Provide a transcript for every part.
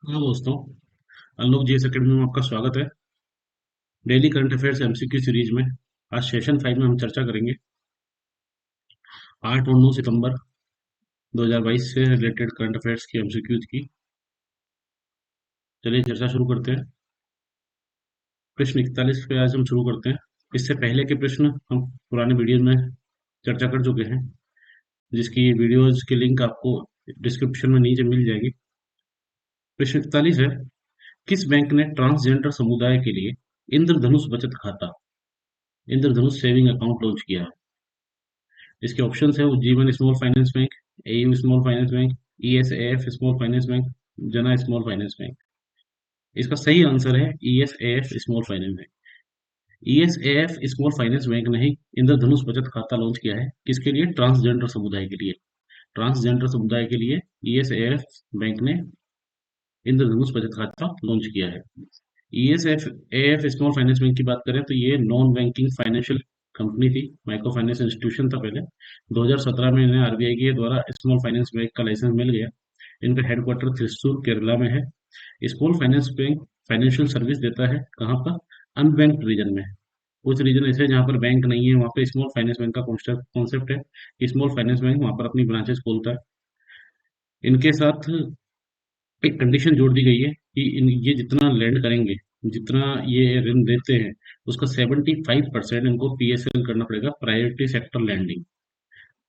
Hello दोस्तों। Unlock GS academy में आपका स्वागत है। Daily current affairs MCQ series में आज सेशन 5 में हम चर्चा करेंगे 8 और 9 सितंबर 2022 से रिलेटेड करंट अफेयर्स की एमसीक्यूज की। चलिए चर्चा शुरू करते हैं। प्रश्न 41 पे आज हम शुरू करते हैं। इससे पहले के प्रश्न हम पुराने वीडियो में चर्चा कर चुके हैं, जिसकी वीडियोज की लिंक आपको डिस्क्रिप्शन में नीचे मिल जाएगी। प्रश्न 41 है, किस बैंक ने ट्रांसजेंडर समुदाय के लिए इंद्रधनुष बचत खाता, इंद्रधनुष सेविंग अकाउंट लॉन्च किया है? इसके ऑप्शंस है Ujjivan small finance bank, AU small finance bank, ESAF small finance bank, जना स्मॉल फाइनेंस बैंक। इसका सही आंसर है ESAF small finance bank. ESAF small finance bank ने ही इंद्रधनुष बचत खाता लॉन्च किया है। किसके लिए? ट्रांसजेंडर समुदाय के लिए। ट्रांसजेंडर समुदाय के लिए ईएसएफ बैंक ने इंद्रधनुष बचत खाता लॉन्च किया है। ESF AF small finance bank की बात करें तो ये नॉन बैंकिंग फाइनेंशियल कंपनी थी, माइक्रो फाइनेंस इंस्टीट्यूशन था पहले। 2017 में इन्हें आरबीआई के द्वारा स्मॉल फाइनेंस बैंक का लाइसेंस मिल गया। इनका हेडक्वार्टर थ्रिसुर केरला में है। Small finance bank financial service देता है कहाँ पर? अनबैंक्ड रीजन में। कुछ रीजन ऐसे हैं जहाँ पर बैंक नहीं है, वहाँ पे स्मॉल फाइनेंस बैंक का कॉन्सेप्ट है कि स्मॉल फाइनेंस बैंक वहाँ पर अपनी ब्रांचेस खोलता है। इनके साथ एक कंडीशन जोड़ दी गई है कि ये जितना लैंड करेंगे, जितना ये ऋण देते हैं, उसका 75% इनको पीएसएल करना पड़ेगा, priority sector lending.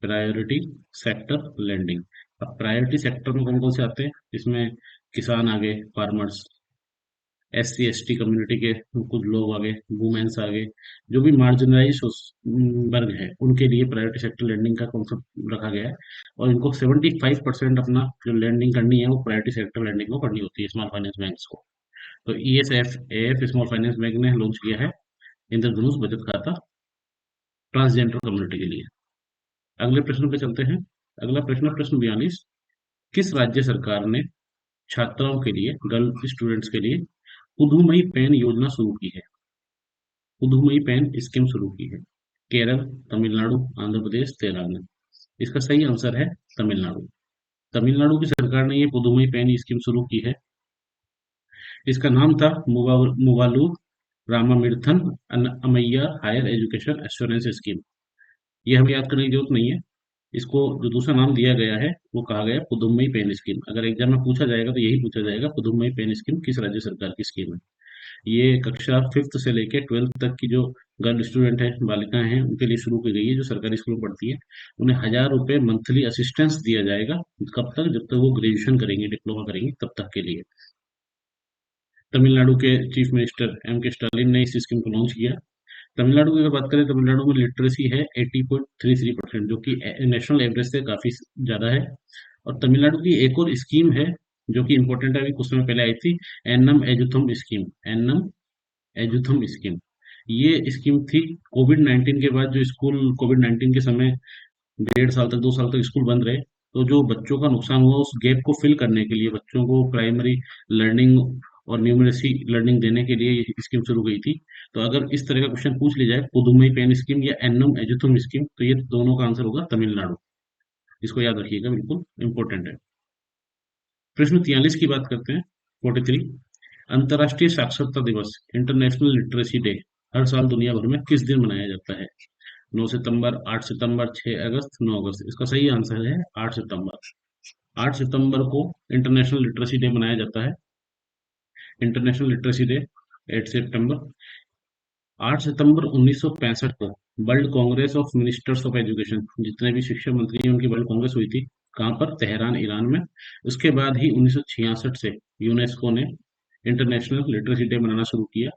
Priority sector lending. अब प्रायोरिटी सेक्टर में कौन कौन से आते हैं? इसमें किसान आ गए, farmers, S C S T community के कुछ लोग आ गए, वुमेन्स आ गए, जो भी मार्जिनलाइज वर्ग है उनके लिए प्रायोरिटी सेक्टर लैंडिंग का कॉन्सेप्ट रखा गया है। और इनको 75% अपना जो लैंडिंग करनी है वो प्रायोरिटी सेक्टर लैंडिंग को करनी होती है, स्मॉल फाइनेंस बैंक को। तो E S F F small finance bank ने लॉन्च किया है इंद्रधनुष बचत खाता ट्रांसजेंडर कम्युनिटी के लिए। अगले प्रश्न पे चलते हैं। अगला प्रश्न, प्रश्न 42, किस राज्य सरकार ने छात्राओं के लिए, गर्ल स्टूडेंट्स के लिए पुदुमई पेन योजना शुरू की है? पुदुमई पेन स्कीम शुरू की है। केरल, तमिलनाडु, आंध्र प्रदेश, तेलंगाना। इसका सही आंसर है तमिलनाडु। तमिलनाडु की सरकार ने ये पुदुमई पेन स्कीम शुरू की है। इसका नाम था मुवालू रामामिर्थन अमैया हायर एजुकेशन एश्योरेंस स्कीम। ये हमें याद करने की जरूरत नहीं है। इसको जो दूसरा नाम दिया गया है वो कहा गया पुदुमई पेन स्कीम। अगर एग्जाम में पूछा जाएगा तो यही पूछा जाएगा, पुदुमई पेन स्कीम किस राज्य सरकार की स्कीम है। ये कक्षा 5th से लेके 12th तक की जो गर्ल स्टूडेंट है, बालिकाएं हैं, उनके लिए शुरू की गई है, जो सरकारी स्कूल में पढ़ती है। उन्हें 1,000 रुपये मंथली असिस्टेंस दिया जाएगा। कब तक? जब तक वो ग्रेजुएशन करेंगे, डिप्लोमा करेंगे, तब तक के लिए। तमिलनाडु के चीफ मिनिस्टर एम के स्टालिन ने इस स्कीम को लॉन्च किया। तमिलनाडु की अगर बात करें, तमिलनाडु में लिटरेसी है 80.33%, जो कि नेशनल एवरेज से काफी ज्यादा है। और तमिलनाडु की एक और स्कीम है जो कि इम्पोर्टेंट है, अभी कुछ समय पहले आई थी, annum Ezhutham scheme. Annum Ezhutham scheme, ये स्कीम थी कोविड 19 के बाद। जो स्कूल कोविड 19 के समय 1.5 साल तक, 2 साल तक स्कूल बंद रहे, तो जो बच्चों का नुकसान हुआ उस गैप को फिल करने के लिए, बच्चों को प्राइमरी लर्निंग और न्यूमरेसी लर्निंग देने के लिए ये स्कीम शुरू गई थी। तो अगर इस तरह का क्वेश्चन पूछ लिया जाए, पुदुमई पेन स्कीम या एन्नम एजुथम स्कीम, तो ये दोनों का आंसर होगा तमिलनाडु। इसको याद रखिएगा, बिल्कुल इंपॉर्टेंट है। प्रश्न 43 की बात करते हैं। 43, अंतर्राष्ट्रीय साक्षरता दिवस, इंटरनेशनल लिटरेसी डे, हर साल दुनिया भर में किस दिन मनाया जाता है? 9 सितंबर, 8 सितंबर, 6 अगस्त, 9 अगस्त। इसका सही आंसर है 8 सितंबर। 8 सितंबर को इंटरनेशनल लिटरेसी डे मनाया जाता है। इंटरनेशनल लिटरेसी डे 8 सितंबर। 8 सितंबर 1965 को world Congress of ministers of education, जितने भी शिक्षा मंत्री हैं उनकी वर्ल्ड कांग्रेस हुई थी। कहाँ पर? तेहरान, ईरान में। उसके बाद ही 1966 से यूनेस्को ने इंटरनेशनल लिटरेसी डे मनाना शुरू किया।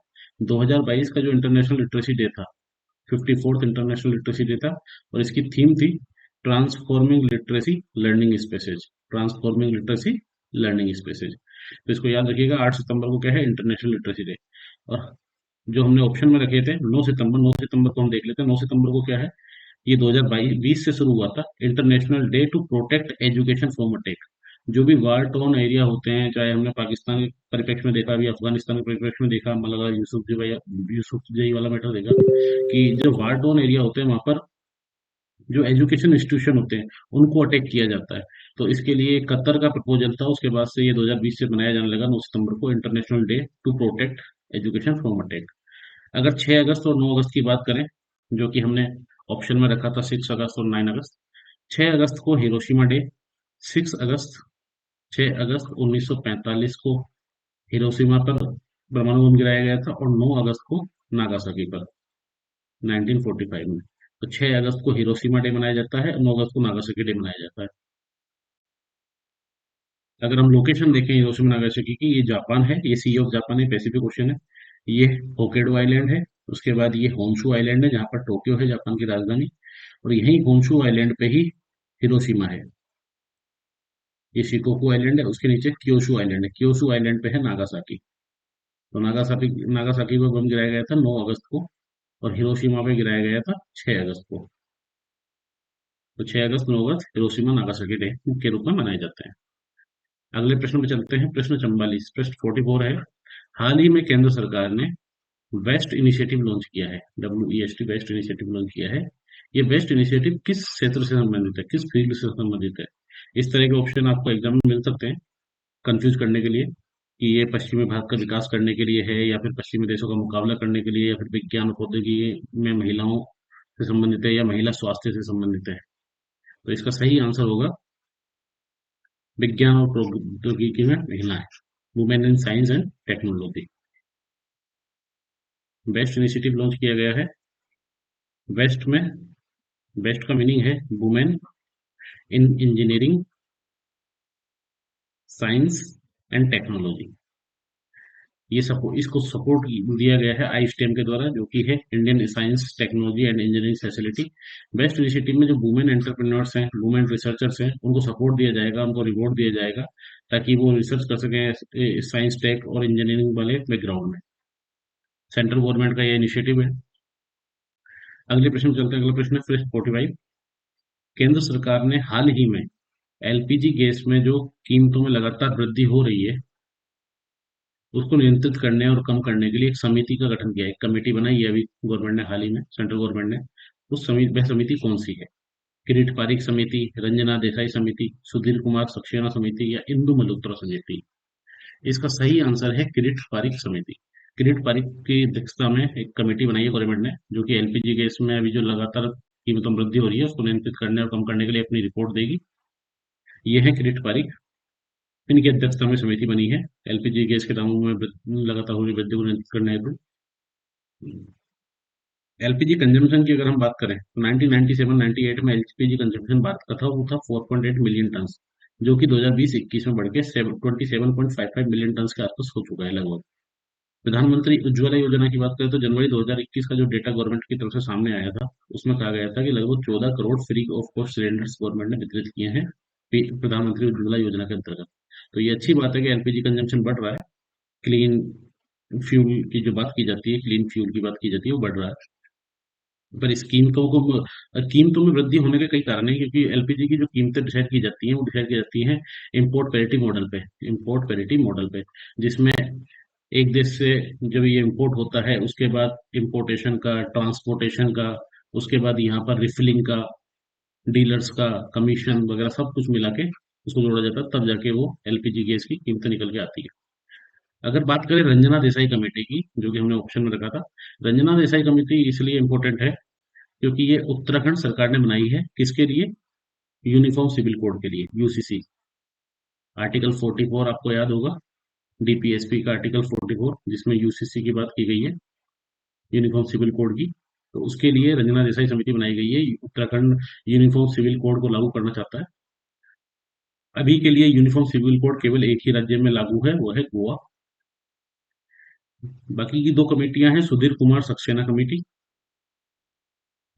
2022 का जो इंटरनेशनल लिटरेसी डे था, 54th इंटरनेशनल लिटरेसी डे था, और इसकी थीम थी transforming literacy learning spaces. Transforming literacy learning spaces. तो इसको याद रखिएगा, 8 सितंबर को क्या है? International literacy day. और जो हमने ऑप्शन में रखे थे 9 सितंबर, 9 सितंबर को हम देख लेते हैं। 9 सितंबर को क्या है? ये 2022 से शुरू हुआ था, international day to protect education from attack. जो भी वार टोन एरिया होते हैं, चाहे हमने पाकिस्तान के परिप्रेक्ष्य में देखा, अभी अफगानिस्तान के परिप्रेक्ष्य में देखा, मलाला यूसुफ जी वाला मैटर देखा, कि जो वार टोन एरिया होते हैं वहां पर जो एजुकेशन इंस्टीट्यूशन होते हैं उनको अटैक किया जाता है। तो इसके लिए कतर का प्रपोजल था, उसके बाद से ये 2020 से मनाया जाने लगा 9 सितंबर को, international day to protect education from attack. अगर 6 अगस्त और 9 अगस्त की बात करें, जो कि हमने ऑप्शन में रखा था 6 अगस्त और 9 अगस्त। 6 अगस्त को हिरोशिमा डे, 6 अगस्त 6 अगस्त 1945 को हिरोशिमा पर परमाणु बम गिराया गया था, और 9 अगस्त को नागासाकी पर 1945 में। तो 6 अगस्त को हिरोशिमा डे मनाया जाता है, 9 अगस्त को नागासाकी डे मनाया जाता है। अगर हम लोकेशन देखें हिरोशिमा नागासाकी की, ये जापान है, ये सी ऑफ जापान है, पैसिफिक ओशन है। ये होकेडो आइलैंड है। उसके बाद ये होन्शु आइलैंड है, जहाँ पर टोक्यो है जापान की राजधानी। और यही होन्शु आइलैंड पे ही हिरोशिमा है। ये शिकोकू आइलैंड है, उसके नीचे क्योशु आइलैंड है, क्योशु आइलैंड पे है नागासाकी। तो नागासाकी नागासाकी पर बम गिराया गया था 9 अगस्त को, और हिरोशिमा पे गिराया गया था 6 अगस्त को। तो 6 अगस्त 9 अगस्त हिरोशिमा नागासाकी डे के रूप में मनाए जाते हैं। अगले प्रश्न पे चलते हैं, प्रश्न 44, प्रश्न 44 है। हाल ही में केंद्र सरकार ने वेस्ट इनिशिएटिव लॉन्च किया है, WEST वेस्ट इनिशिएटिव लॉन्च किया है। ये वेस्ट इनिशिएटिव किस क्षेत्र से संबंधित है, किस फील्ड से संबंधित है? इस तरह के ऑप्शन आपको एग्जाम में मिल सकते हैं कंफ्यूज करने के लिए, कि ये पश्चिमी भारत का विकास करने के लिए है, या फिर पश्चिमी देशों का मुकाबला करने के लिए, या फिर विज्ञान और प्रौद्योगिकी में महिलाओं से संबंधित है, या महिला स्वास्थ्य से संबंधित है। तो इसका सही आंसर होगा विज्ञान और प्रौद्योगिकी में महिलाएं, women in science and technology. Best initiative launch किया गया है। वेस्ट में, बेस्ट का मीनिंग है women in engineering, science and technology. ये सपोर्ट, इसको सपोर्ट दिया गया है आई स्टेम के द्वारा, जो कि है Indian science technology and engineering facility. Best initiative में जो वुमेन एंटरप्रेन्योर्स हैं, वुमेन रिसर्चर्स हैं, उनको सपोर्ट दिया जाएगा, उनको रिवॉर्ड दिया जाएगा, ताकि वो रिसर्च कर सकें साइंस टेक और इंजीनियरिंग वाले बैकग्राउंड में। सेंट्रल गवर्नमेंट का ये इनिशिएटिव है। अगले प्रश्न पे चलते हैं। अगला प्रश्न है प्रश्न 45। केंद्र सरकार ने हाल ही में LPG गैस में जो कीमतों में लगातार वृद्धि हो रही है, उसको नियंत्रित करने और कम करने के लिए एक समिति का गठन किया है, एक कमेटी बनाई है अभी गवर्नमेंट ने, हाल ही में सेंट्रल गवर्नमेंट ने। उस समिति, वह समिति कौन सी है? किरीट पारिक समिति, रंजना देसाई समिति, सुधीर कुमार सक्सेना समिति, या इंदु मल्होत्रा समिति? इसका सही आंसर है किरीट पारिक समिति। किरीट पारिक की अध्यक्षता में एक कमेटी बनाई है गवर्नमेंट ने, जो कि LPG गैस में अभी जो लगातार कीमतों में वृद्धि हो रही है, उसको नियंत्रित करने और कम करने के लिए अपनी रिपोर्ट देगी। ये है किरीट पारिक, इनकी अध्यक्षता में समिति बनी है LPG गैस के दामों में लगातार हो रही वृद्धि को नियंत्रित करने हेतु। एलपीजी कंजम्पशन की अगर हम बात करें, तो 1997-98 में एलपीजी कंजम्पशन भारत का था, वो था 4.8 मिलियन टन, जो कि 2020-21 में बढ़ के 27.55 मिलियन टन के आसपास हो चुका है लगभग। प्रधानमंत्री उज्ज्वला योजना की बात करें, तो जनवरी 2021 का जो डेटा गवर्नमेंट की तरफ से सामने आया था, उसमें कहा गया था कि लगभग 14 crore free of cost cylinders government ने वितरित किए हैं प्रधानमंत्री उज्ज्वला योजना के अंतर्गत। तो ये अच्छी बात है कि एलपीजी कंजम्पशन बढ़ रहा है। क्लीन फ्यूल की जो बात की जाती है, क्लीन फ्यूल की बात की जाती है, वो बढ़ रहा है। पर इस कीमतों में वृद्धि होने के कई कारण हैं, क्योंकि एलपीजी की जो कीमतें डिसाइड की जाती हैं, वो डिसाइड की जाती हैं इम्पोर्ट पैरिटी मॉडल पे, जिसमें एक देश से जब ये इम्पोर्ट होता है, उसके बाद इम्पोर्टेशन का, ट्रांसपोर्टेशन का, उसके बाद यहाँ पर रिफिलिंग का, डीलर्स का कमीशन वगैरह सब कुछ मिला के उसको जोड़ा जाता है, तब जाके वो एलपीजी गैस की कीमतें निकल के आती है। अगर बात करें रंजना देसाई कमेटी की, जो कि हमने ऑप्शन में रखा था, रंजना देसाई कमेटी इसलिए इम्पोर्टेंट है क्योंकि ये उत्तराखंड सरकार ने बनाई है, किसके लिए? यूनिफॉर्म सिविल कोड के लिए, यूसीसी। आर्टिकल 44 आपको याद होगा, डीपीएसपी का आर्टिकल 44, जिसमें यूसीसी की बात की गई है, यूनिफॉर्म सिविल कोड की। तो उसके लिए रंजना देसाई समिति बनाई गई है। उत्तराखंड यूनिफॉर्म सिविल कोड को लागू करना चाहता है। अभी के लिए यूनिफॉर्म सिविल कोड केवल एक ही राज्य में लागू है, वो है गोवा। बाकी की दो कमेटियां हैं, सुधीर कुमार सक्सेना कमेटी,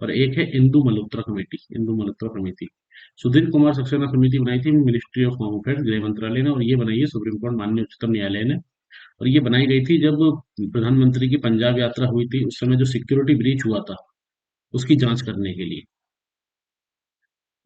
और एक है इंदु मल्होत्रा कमेटी। सुधीर कुमार सक्सेना समिति बनाई थी मिनिस्ट्री ऑफ होम अफेयर्स, गृह मंत्रालय ने, और ये बनाई है सुप्रीम कोर्ट, माननीय उच्चतम न्यायालय ने। और ये बनाई गई थी जब प्रधानमंत्री की पंजाब यात्रा हुई थी, उस समय जो सिक्योरिटी ब्रीच हुआ था, उसकी जांच करने के लिए।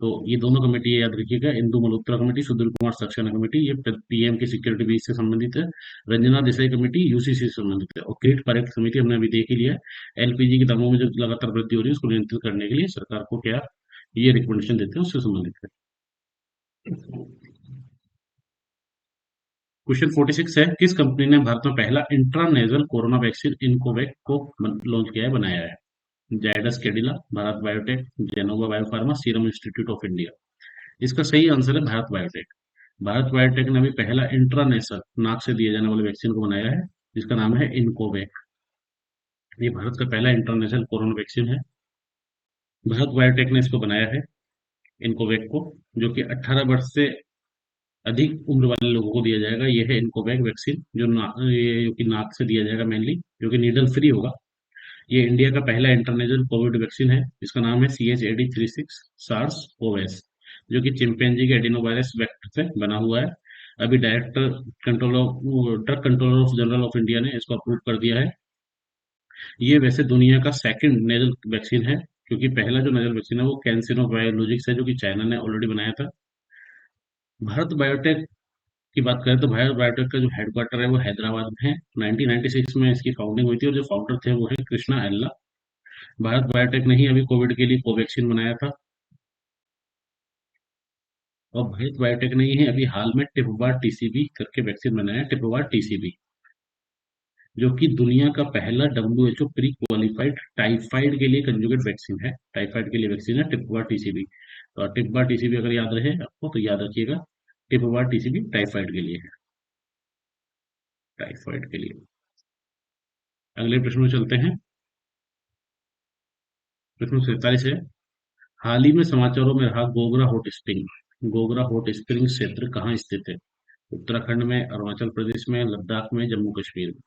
तो ये दोनों कमेटी याद रखिएगा, इंदु मल्होत्रा कमेटी, सुधीर कुमार सक्सेना कमेटी, ये पीएम की सिक्योरिटी ब्रीच से संबंधित है। रंजना देसाई कमेटी यूसीसी से संबंधित है। और किरीट पारेख समिति हमने अभी देख ही लिया है, एलपीजी के दामों में जो लगातार वृद्धि हो रही है, उसको नियंत्रित करने के लिए सरकार को क्या ये रिकमेंडेशन देते हैं, उससे संबंधित है। क्वेश्चन 46 है, किस कंपनी ने भारत में पहला इंट्रानेजल कोरोना वैक्सीन इनकोवैक को लॉन्च किया है, बनाया है? Zydus Cadila, Bharat Biotech, Gennova Biopharma, Serum Institute of India. इसका सही आंसर है भारत बायोटेक। भारत बायोटेक ने अभी पहला इंट्रानेशनल नाक से दिए जाने वाले वैक्सीन को बनाया है, जिसका नाम है इनकोवैक। ये भारत का पहला इंटरनेशनल कोरोना वैक्सीन है। भारत बायोटेक ने इसको बनाया है, इनकोवैक को, जो कि 18 वर्ष से अधिक उम्र वाले लोगों को दिया जाएगा। ये है इनकोवैक वैक्सीन, जो कि नाक से दिया जाएगा मेनली, जो कि नीडल फ्री होगा। ये इंडिया का पहला इंटरनेशनल कोविड वैक्सीन है। इसका नाम है CH8036 सार्स ओएस, जो कि चिंपैंजी के एडिनोवायरस वेक्टर से बना हुआ है। अभी drug controller of general of India ने इसको अप्रूव कर दिया है। ये वैसे दुनिया का सेकंड नेजल वैक्सीन है, क्योंकि पहला जो नेजल वैक्सीन है वो कैंसिनो बायोलॉजिक्स है, जो कि चाइना ने ऑलरेडी बनाया था। भारत बायोटेक की बात करें तो भारत बायोटेक का जो हेडक्वार्टर है वो हैदराबाद में है। 1996 में इसकी फाउंडिंग हुई थी, और जो फाउंडर थे वो है कृष्णा एल्ला। भारत बायोटेक ने ही अभी कोविड के लिए कोवैक्सीन बनाया था। और भारत बायोटेक ने ही अभी हाल में टिपवार टीसीबी करके वैक्सीन बनाया है, टिपवार टीसीबी, जो कि दुनिया का पहला WHO प्री क्वालिफाइड टाइफाइड के लिए कंजुगेट वैक्सीन है। टाइफाइड के लिए वैक्सीन है टिपवार टीसीबी। तो टिपवार टीसीबी अगर याद रहे आपको तो याद रखिएगा, टिपवार टीसीबी टाइफाइड के लिए है, टाइफाइड के लिए। अगले प्रश्न में चलते हैं। प्रश्न 47 है, हाल ही में समाचारों में रहा गोगरा हॉट स्प्रिंग क्षेत्र कहाँ स्थित है? उत्तराखंड में, अरुणाचल प्रदेश में, लद्दाख में, जम्मू कश्मीर में।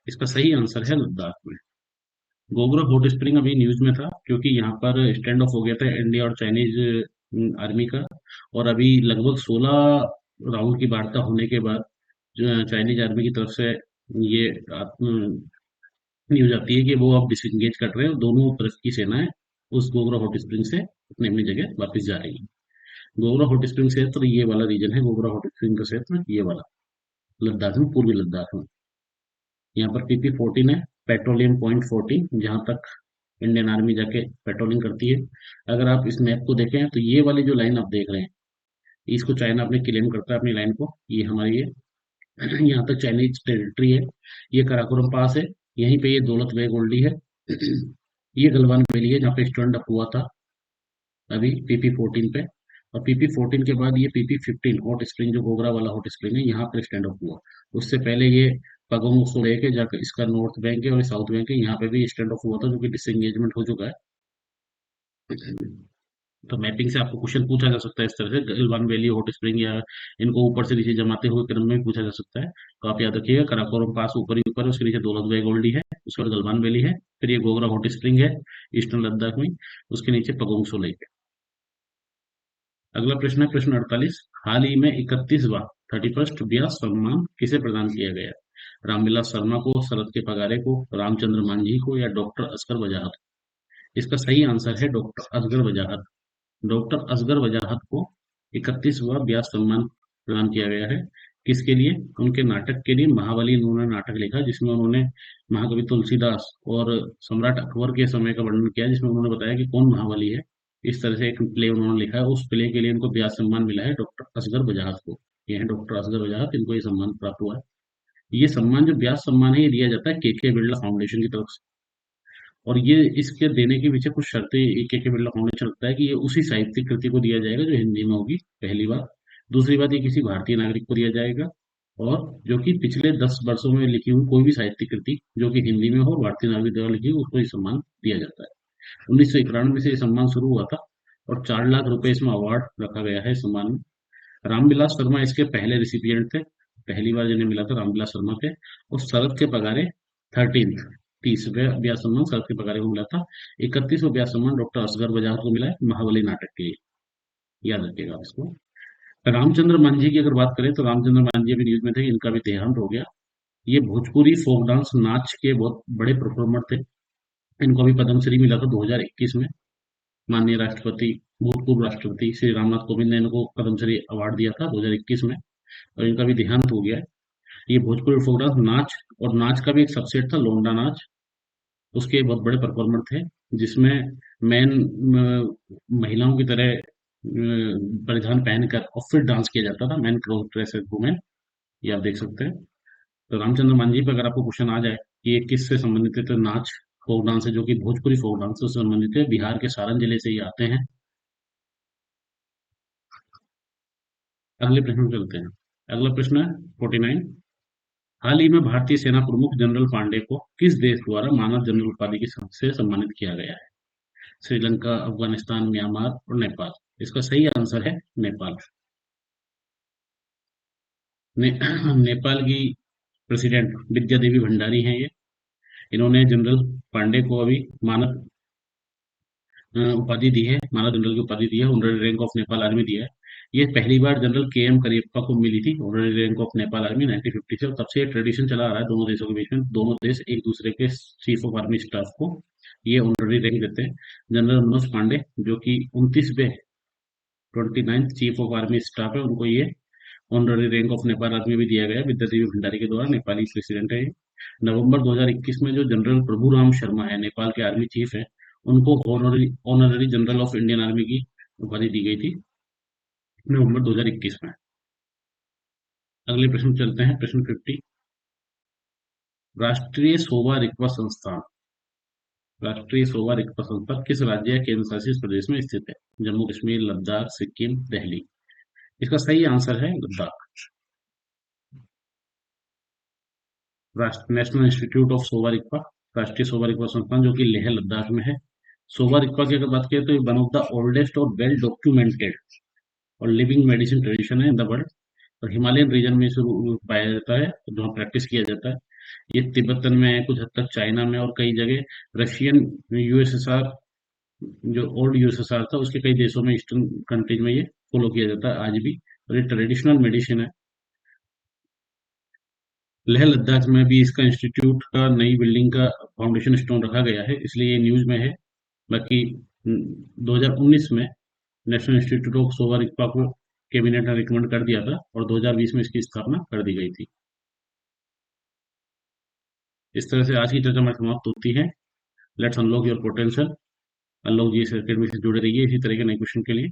इसका सही आंसर है लद्दाख में। गोगरा हॉट स्प्रिंग अभी न्यूज में था, क्योंकि यहाँ पर स्टैंड ऑफ हो गया था इंडिया और चाइनीज आर्मी का। और अभी लगभग 16 राउंड की वार्ता होने के बाद जो चाइनीज आर्मी की तरफ से ये न्यूज आती है कि वो अब डिसंगेज कर रहे हैं, और दोनों तरफ की सेनाएं उस गोगरा हॉट स्प्रिंग से अपनी अपनी जगह वापस जा रही है। गोगरा हॉट स्प्रिंग क्षेत्र ये वाला रीजन है, गोगरा हॉट स्प्रिंग का क्षेत्र ये वाला, लद्दाख में, पूर्वी लद्दाख में। यहाँ पर PP14 है, पेट्रोलियम पॉइंट 14, जहाँ तक इंडियन आर्मी जाके पेट्रोलिंग करती है। अगर आप इस मैप को देखें तो ये वाली जो लाइन आप देख रहे हैं, इसको चाइना अपने क्लेम करता है, अपनी लाइन को। ये हमारी ये यहाँ तक चाइनीज टेरिटरी है। ये कराकोरम पास है, यहीं पे ये दौलत बेग ओल्डी है। ये गलवान वैली है, जहाँ पे स्टैंड अप हुआ था अभी PP14 पे। और PP14 के बाद ये PP15 हॉट स्प्रिंग, जो गोगरा वाला हॉट स्प्रिंग है, यहाँ पर स्टैंड अप हुआ। उससे पहले ये पगोंग सो लेके जाकर इसका नॉर्थ बैंक है और साउथ बैंक है, यहाँ पे भी स्टैंड अप हुआ था, जो कि डिसएंगेजमेंट हो चुका है। तो मैपिंग से आपको क्वेश्चन पूछा जा सकता है इस तरह से, गलवान वैली हॉट स्प्रिंग, या इनको ऊपर से नीचे जमाते हुए क्रम में पूछा जा सकता है। तो आप याद रखिएगा, कराकोरम पास ऊपर ही ऊपर है, उसके नीचे दौलत बेग ओल्डी है, उसके बाद गलवान वैली है, फिर ये गोगरा हॉट स्प्रिंग है ईस्टर्न लद्दाख में, उसके नीचे पगोंग सो लेक है। अगला प्रश्न है प्रश्न 48, हाल ही में 31वां 31st व्यास सम्मान किसे प्रदान किया गया? रामविलास शर्मा को, शरद के पगारे को, रामचंद्र मांझी को, या डॉक्टर असगर वजाहत को? इसका सही आंसर है डॉक्टर असगर वजाहत। डॉक्टर असगर वजाहत को 31वां व्यास सम्मान प्रदान किया गया है। किसके लिए? उनके नाटक के लिए, महाबली उन्होंने नाटक लिखा, जिसमें उन्होंने महाकवि तुलसीदास और सम्राट अकबर के समय का वर्णन किया, जिसमें उन्होंने बताया कि कौन महाबली है। इस तरह से एक प्ले उन्होंने लिखा है, उस प्ले के लिए इनको व्यास सम्मान मिला है डॉक्टर असगर वजाहत को। ये है डॉक्टर असगर वजाहत, इनको ये सम्मान प्राप्त हुआ है। ये सम्मान, जो व्यास सम्मान है, ये दिया जाता है के बिरला फाउंडेशन की तरफ से। और ये इसके देने के पीछे कुछ शर्तें के बिरला फाउंडेशन रखता है, कि ये उसी साहित्यिक कृति को दिया जाएगा जो हिंदी में होगी, पहली बात। दूसरी बात, ये किसी भारतीय नागरिक को दिया जाएगा, और जो कि पिछले 10 वर्षों में लिखी हुई कोई भी साहित्यिक कृति जो कि हिंदी में हो, भारतीय नागरिक द्वारा लिखी हो, उसको ये सम्मान दिया जाता है। 1991 से ये सम्मान शुरू हुआ था, और 4 लाख रुपए इसमें अवार्ड रखा गया है इस सम्मान में। रामविलास शर्मा इसके पहले रिसिपिएंट थे, पहली बार जिन्हें मिला था रामविलास शर्मा थे। और शरद के पगारे 13th 30वें ब्याह सम्मान शरद के पगारे को मिला था। 31वां ब्याह सम्मान डॉक्टर असगर वजाहत को मिला है, महाबली नाटक के लिए। याद रखिएगा आप इसको। रामचंद्र मांझी की अगर बात करें तो रामचंद्र मांझी अभी न्यूज में थे, इनका भी देहांत हो गया। ये भोजपुरी फोक डांस नाच के बहुत बड़े परफॉर्मर थे। इनको अभी पद्मश्री मिला था 2021 में। माननीय राष्ट्रपति, भूतपूर्व राष्ट्रपति श्री रामनाथ कोविंद ने इनको पद्मश्री अवार्ड दिया था 2021 में, और इनका भी देहांत हो गया है। ये भोजपुरी फोक डांस नाच, और नाच का भी एक सबसेट था लोंडा नाच, उसके बहुत बड़े परफॉर्मर थे, जिसमें मेन महिलाओं की तरह परिधान पहनकर और फिर डांस किया जाता था, मैन क्लोथ ड्रेस वुमेन। ये आप देख सकते हैं। तो रामचंद्र मांझी पे अगर आपको क्वेश्चन आ जाए कि ये किससे संबंधित है, तो नाच फोक डांस है, जो कि भोजपुरी फोक डांस से संबंधित है, बिहार के सारण जिले से ये आते हैं। अगले प्रश्न में चलते हैं। अगला प्रश्न है 49। हाल ही में भारतीय सेना प्रमुख जनरल पांडे को किस देश द्वारा मानद जनरल उपाधि से सम्मानित किया गया है? श्रीलंका, अफगानिस्तान, म्यांमार और नेपाल। इसका सही आंसर है नेपाल। ने, नेपाल की प्रेसिडेंट विद्या देवी भंडारी हैं ये। इन्होंने जनरल पांडे को अभी मानद उपाधि दी है, मानद जनरल की उपाधि दी है, honorary rank of Nepal army दिया है। ये पहली बार जनरल के एम करियप्पा को मिली थी honorary rank of Nepal army 1950 से, और तब से ये ट्रेडिशन चला आ रहा है दोनों देशों के बीच में। दोनों देश एक दूसरे के चीफ ऑफ आर्मी स्टाफ को ये ऑनररी रैंक देते हैं। जनरल मनोज पांडे, जो कि 29वें 29th chief of army staff है, उनको ये honorary rank of Nepal army भी दिया गया है विद्या देवी भंडारी के द्वारा। नेपाली प्रेसिडेंट है ये। नवंबर 2021 में जो जनरल प्रभुराम शर्मा है, नेपाल के आर्मी चीफ है, उनको honorary honorary general of Indian army की उपाधि दी गई थी नवंबर 2021 में। अगले प्रश्न चलते हैं, प्रश्न 50। राष्ट्रीय सोवा रिकवा संस्थान राष्ट्रीय सोवा रिकवा संस्थान किस राज्य या केंद्र शासित प्रदेश में स्थित है? जम्मू कश्मीर, लद्दाख, सिक्किम, दिल्ली। इसका सही आंसर है लद्दाख। नेशनल इंस्टीट्यूट ऑफ सोवा रिकवा, राष्ट्रीय सोवा रिकवा संस्थान, जो कि लेह लद्दाख में है। सोवा रिकवा की अगर बात करें तो ये वन ऑफ द ओल्डेस्ट और वेल डॉक्यूमेंटेड और लिविंग मेडिसिन ट्रेडिशन है इन द वर्ल्ड, और हिमालयन रीजन में शुरू पाया जाता है, जहाँ प्रैक्टिस किया जाता है। ये तिब्बतन में है, कुछ हद तक चाइना में, और कई जगह रशियन यूएसएसआर, जो ओल्ड यूएसएसआर था, उसके कई देशों में, ईस्टर्न कंट्रीज में ये फॉलो किया जाता है आज भी, और ये ट्रेडिशनल मेडिसिन है। लेह लद्दाख में भी इसका इंस्टीट्यूट का नई बिल्डिंग का फाउंडेशन स्टोन रखा गया है, इसलिए ये न्यूज में है। बाकी 2019 में नेशनल इंस्टीट्यूट ऑफ सोवा रिकपा को कैबिनेट ने रिकमेंड कर दिया था, और 2020 में इसकी स्थापना कर दी गई थी। इस तरह से आज की चर्चा हमारी समाप्त होती है। Let's unlock your potential. Unlock जी अकेडमी से जुड़े रहिए इसी तरह के नए क्वेश्चन के लिए,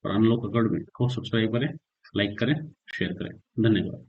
और अनलॉक अकेडमी को सब्सक्राइब करें, लाइक करें, शेयर करें। धन्यवाद।